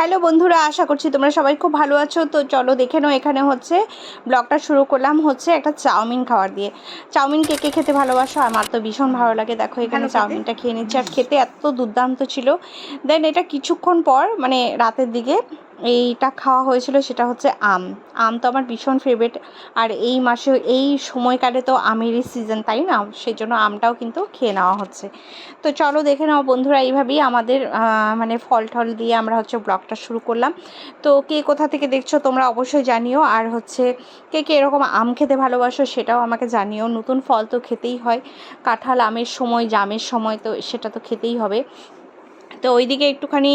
Hello বন্ধুরা, আশা করছি তোমরা সবাই খুব ভালো আছো। তো চলো দেখে নাও, এখানে হচ্ছে ব্লগটা শুরু করলাম হচ্ছে একটা চাউমিন খাওয়ার দিয়ে। চাউমিন কে কে খেতে ভালোবাসো? আমার তো ভীষণ ভালো লাগে। দেখো এখানে চাউমিনটা খেয়ে নিচ্ছি, আর খেতে এত দুর্দান্ত ছিল। দেন এটা কিছুক্ষণ পর মানে রাতের দিকে এইটা খাওয়া হয়েছিল, সেটা হচ্ছে আম। আম তো আমার ভীষণ ফেভারিট, আর এই মাসে এই সময়কালে তো আমেরই সিজন, তাই না? সেই জন্য আমটাও কিন্তু খেয়ে নেওয়া হচ্ছে। তো চলো দেখে নাও বন্ধুরা, এইভাবেই আমাদের মানে ফল টল দিয়ে আমরা হচ্ছে ব্লগটা শুরু করলাম। তো কে কোথা থেকে দেখছো তোমরা অবশ্যই জানিও, আর হচ্ছে কে কে এরকম আম খেতে ভালোবাসো সেটাও আমাকে জানিও। নতুন ফল তো খেতেই হয়, কাঁঠাল আমের সময়, জামের সময় তো সেটা তো খেতেই হবে। তো ওইদিকে একটুখানি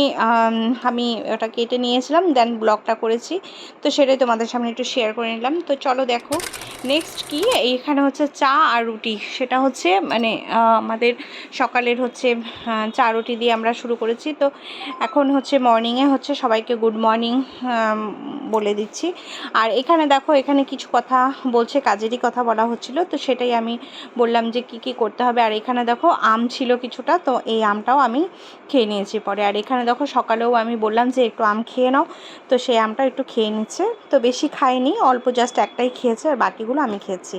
আমি ওটা কেটে নিয়েছিলাম, দেন ব্লগটা করেছি, তো সেটাই তোমাদের সামনে একটু শেয়ার করে নিলাম। তো চলো দেখো নেক্সট কি, এইখানে হচ্ছে চা আর রুটি। সেটা হচ্ছে মানে আমাদের সকালের হচ্ছে চা রুটি দিয়ে আমরা শুরু করেছি। তো এখন হচ্ছে মর্নিংয়ে হচ্ছে সবাইকে গুড মর্নিং বলে দিচ্ছি। আর এখানে দেখো, এখানে কিছু কথা বলছে, কাজেরই কথা বলা হচ্ছিল, তো সেটাই আমি বললাম যে কি কি করতে হবে। আর এখানে দেখো আম ছিল কিছুটা, তো এই আমটাও আমি খেয়ে নিয়েছি পরে। আর এখানে দেখো সকালেও আমি বললাম যে একটু আম খেয়ে নাও, তো সেই আমটা একটু খেয়ে নিচ্ছে। তো বেশি খাইনি, অল্প জাস্ট একটাই খেয়েছে, আর বাকিগুলো আমি খেয়েছি।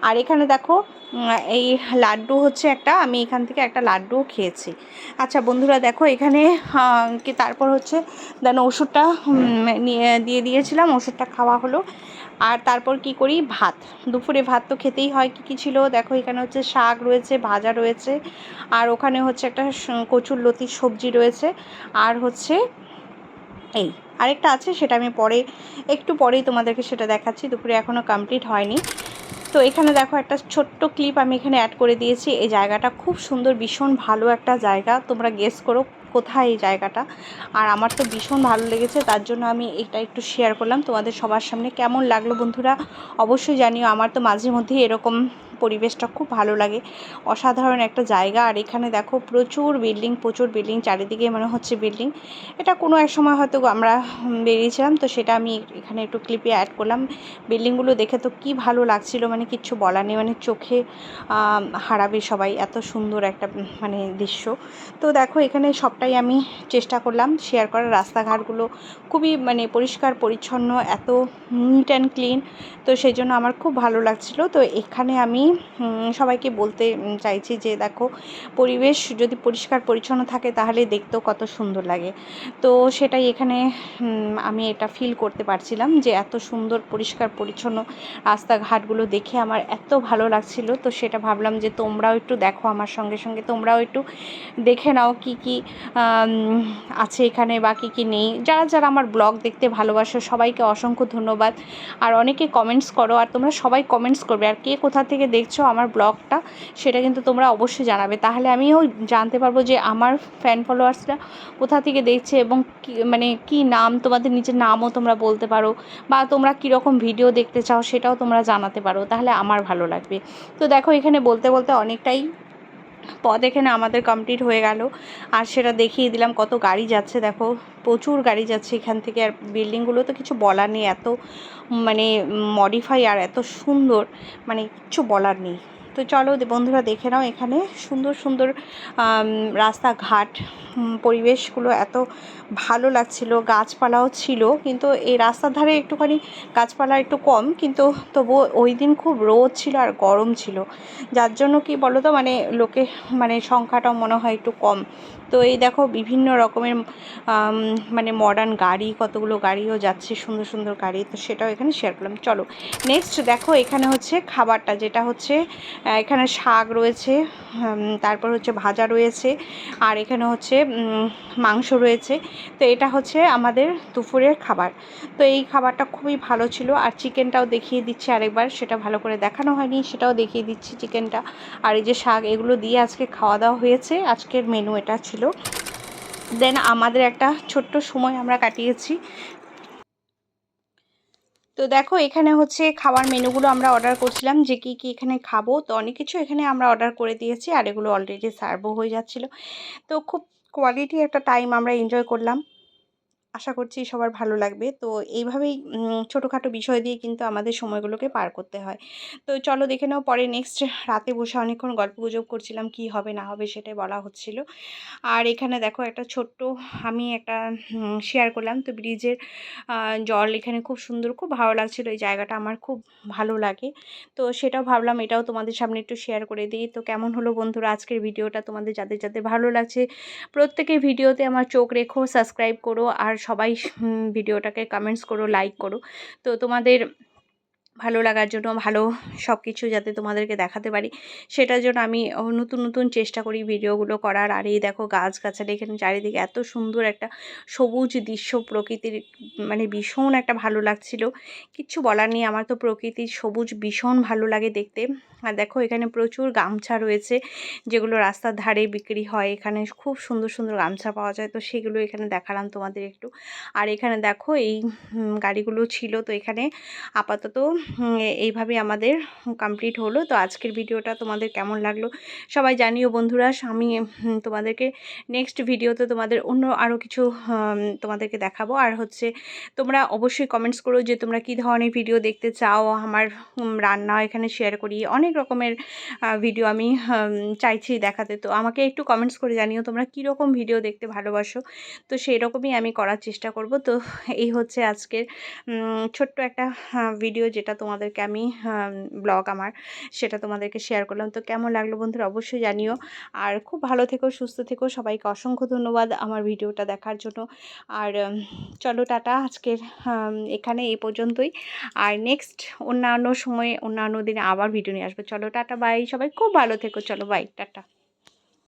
আর এখানে দেখো এই লাড্ডু হচ্ছে একটা, আমি এখান থেকে একটা লাড্ডুও খেয়েছি। আচ্ছা বন্ধুরা দেখো এখানে কি তারপর হচ্ছে দেন ওষুধটা দিয়ে দিয়েছিলাম, ওষুধটা খাওয়া হলো। আর তারপর কি করি, ভাত, দুপুরে ভাত তো খেতেই হয়। কী কী ছিল দেখো, এখানে হচ্ছে শাক রয়েছে, ভাজা রয়েছে, আর ওখানে হচ্ছে একটা কচুর লতির সবজি রয়েছে, আর হচ্ছে এই আরেকটা আছে, সেটা আমি পরে একটু পরেই তোমাদেরকে সেটা দেখাচ্ছি, দুপুরে এখনও কমপ্লিট হয়নি। তো এখানে দেখো একটা ছোট্ট ক্লিপ আমি এখানে অ্যাড করে দিয়েছি। এই জায়গাটা খুব সুন্দর, ভীষণ ভালো একটা জায়গা। তোমরা গেস করো কোথায় এই জায়গাটা। আর আমার তো ভীষণ ভালো লেগেছে, তার জন্য আমি এটা একটু শেয়ার করলাম তোমাদের সবার সামনে। কেমন লাগলো বন্ধুরা অবশ্যই জানিও। আমার তো মাঝে মধ্যেই এরকম পরিবেশটা খুব ভালো লাগে, অসাধারণ একটা জায়গা। আর এখানে দেখো প্রচুর বিল্ডিং চারিদিকে মনে হচ্ছে বিল্ডিং। এটা কোনো এক সময় হয়তো আমরা বেরিয়েছিলাম, তো সেটা আমি এখানে একটু ক্লিপে অ্যাড করলাম। বিল্ডিংগুলো দেখে তো কি ভালো লাগছিল, মানে কিচ্ছু বলার নেই, মানে চোখে হারাবে সবাই, এত সুন্দর একটা মানে দৃশ্য। তো দেখো এখানে সবটাই আমি চেষ্টা করলাম শেয়ার করার। রাস্তাঘাটগুলো খুবই মানে পরিষ্কার পরিচ্ছন্ন, এত নিট অ্যান্ড ক্লিন, তো সেই জন্য আমার খুব ভালো লাগছিল। তো এখানে আমি সবাইকে বলতে চাইছি যে দেখো, পরিবেশ যদি পরিষ্কার পরিচ্ছন্ন থাকে তাহলে দেখতেও কত সুন্দর লাগে। তো সেটাই এখানে আমি এটা ফিল করতে পারছিলাম যে এত সুন্দর পরিষ্কার পরিচ্ছন্ন রাস্তাঘাটগুলো দেখে আমার এত ভালো লাগছিল। তো সেটা ভাবলাম যে তোমরাও একটু দেখো, আমার সঙ্গে সঙ্গে তোমরাও একটু দেখে নাও কি কি আছে এখানে বা কী কী নেই। যারা যারা আমার ব্লগ দেখতে ভালোবাসো সবাইকে অসংখ্য ধন্যবাদ। আর অনেকে কমেন্টস করো, আর তোমরা সবাই কমেন্টস করবে, আর কে কোথা থেকে দেখছো আমার ব্লগটা সেটা কিন্তু তোমরা অবশ্যই জানাবে, তাহলে আমিও জানতে পারবো যে আমার ফ্যান ফলোয়ার্সরা কোথা থেকে দেখছে, এবং মানে কি নাম, তোমাদের নিজের নামও তোমরা বলতে পারো, বা তোমরা কীরকম ভিডিও দেখতে চাও সেটাও তোমরা জানাতে পারো, তাহলে আমার ভালো লাগবে। তো দেখো এখানে বলতে বলতে অনেকটাই পথ এখানে আমাদের কমপ্লিট হয়ে গেল। আর সেটা দেখিয়ে দিলাম, কত গাড়ি যাচ্ছে দেখো, প্রচুর গাড়ি যাচ্ছে এখান থেকে। আর বিল্ডিংগুলো তো কিছু বলার নেই, এত মানে মডিফাই আর এত সুন্দর, মানে কিছু বলার নেই। তো চলো বন্ধুরা দেখে নাও, এখানে সুন্দর সুন্দর রাস্তাঘাট, পরিবেশগুলো এত ভালো লাগছিল। গাছপালাও ছিল, কিন্তু এই রাস্তার ধারে একটুখানি গাছপালা একটু কম, কিন্তু তবুও ওই দিন খুব রোদ ছিল আর গরম ছিল, যার জন্য কি বলো তো মানে লোকে মানে সংখ্যাটাও মনে হয় একটু কম। তো এই দেখো বিভিন্ন রকমের মানে মডার্ন গাড়ি, কতগুলো গাড়িও যাচ্ছে, সুন্দর সুন্দর গাড়ি, তো সেটাও এখানে শেয়ার করলাম। চলো নেক্সট দেখো, এখানে হচ্ছে খাবারটা, যেটা হচ্ছে এখানে শাক রয়েছে, তারপর হচ্ছে ভাজা রয়েছে, আর এখানে হচ্ছে মাংস রয়েছে। তো এটা হচ্ছে আমাদের দুপুরের খাবার। তো এই খাবারটা খুবই ভালো ছিল। আর চিকেনটাও দেখিয়ে দিচ্ছি আরেকবার, সেটা ভালো করে দেখানো হয়নি, সেটাও দেখিয়ে দিচ্ছি চিকেনটা। আর এই যে শাক, এগুলো দিয়ে আজকে খাওয়া দাওয়া হয়েছে, আজকের মেনু এটা ছিল। দেন আমাদের একটা ছোট্ট সময় আমরা কাটিয়েছি। তো দেখো এখানে হচ্ছে খাবার মেনুগুলো আমরা অর্ডার করছিলাম, যে কি কি এখানে খাবো, তো অনেক কিছু এখানে আমরা অর্ডার করে দিয়েছি, আর এগুলো অলরেডি সার্ভও হয়ে যাচ্ছিলো। তো খুব কোয়ালিটি একটা টাইম আমরা এনজয় করলাম। আশা করছি সবার ভালো লাগবে। তো এইভাবেই ছোটোখাটো বিষয় দিয়ে কিন্তু আমাদের সময়গুলোকে পার করতে হয়। তো চলো দেখে নাও পরে নেক্সট রাতে বসে অনেকক্ষণ গল্পগুজব করছিলাম, কী হবে না হবে সেটাই বলা হচ্ছিল। আর এখানে দেখো একটা ছোট্ট আমি একটা শেয়ার করলাম। তো ব্রিজের জল এখানে খুব সুন্দর, খুব ভালো লাগছিল। এই জায়গাটা আমার খুব ভালো লাগে। তো সেটাও ভাবলাম এটাও তোমাদের সামনে একটু শেয়ার করে দিই। তো কেমন হলো বন্ধুরা আজকের ভিডিওটা? তোমাদের যাদের যাদের ভালো লাগছে প্রত্যেকের ভিডিওতে আমার চোখ রেখো, সাবস্ক্রাইব করো, আর সবাই ভিডিওটাকে কমেন্টস করো, লাইক করো। তো তোমাদের ভালো লাগার জন্য, ভালো সব কিছু যাতে তোমাদেরকে দেখাতে পারি সেটার জন্য আমি নতুন নতুন চেষ্টা করি ভিডিওগুলো করার। আর এই দেখো গাছগাছালি এখানে চারিদিকে এত সুন্দর একটা সবুজ দৃশ্য, প্রকৃতির মানে ভীষণ একটা ভালো লাগছিল। কিচ্ছু বলার নেই, আমার তো প্রকৃতির সবুজ ভীষণ ভালো লাগে দেখতে। আর দেখো এখানে প্রচুর গামছা রয়েছে যেগুলো রাস্তার ধারে বিক্রি হয়। এখানে খুব সুন্দর সুন্দর গামছা পাওয়া যায়, তো সেগুলো এখানে দেখালাম তোমাদের একটু। আর এখানে দেখো এই গাড়িগুলো ছিল। তো এখানে আপাতত এইভাবে আমাদের কমপ্লিট হলো। তো আজকের ভিডিওটা তোমাদের কেমন লাগলো সবাই জানিও বন্ধুরা। আমি তোমাদেরকে নেক্সট ভিডিওতে তোমাদের অন্য আরও কিছু তোমাদেরকে দেখাবো। আর হচ্ছে তোমরা অবশ্যই কমেন্টস করো যে তোমরা কী ধরনের ভিডিও দেখতে চাও। আমার রান্না এখানে শেয়ার করি, অনেক রকমের ভিডিও আমি চাইছি দেখাতে। তো আমাকে একটু কমেন্টস করে জানিও তোমরা কীরকম ভিডিও দেখতে ভালোবাসো। তো সেই রকমই আমি করার চেষ্টা করব। তো এই হচ্ছে আজকের ছোট্ট একটা ভিডিও যেটা তোমাদেরকে আমি ব্লগ আমার সেটা তোমাদেরকে শেয়ার করলাম। তো কেমন লাগলো বন্ধুরা অবশ্যই জানিও। আর খুব ভালো থেকো, সুস্থ থেকো। সবাইকে অসংখ্য ধন্যবাদ আমার ভিডিওটা দেখার জন্য। আর চলো টাটা, আজকের এখানে এই পর্যন্তই। আর নেক্সট অন্যান্য সময়ে অন্যান্য দিনে আবার ভিডিও নিয়ে আসবো। চলো টাটা, বাই। সবাই খুব ভালো থেকো। চলো বাই, টাটা।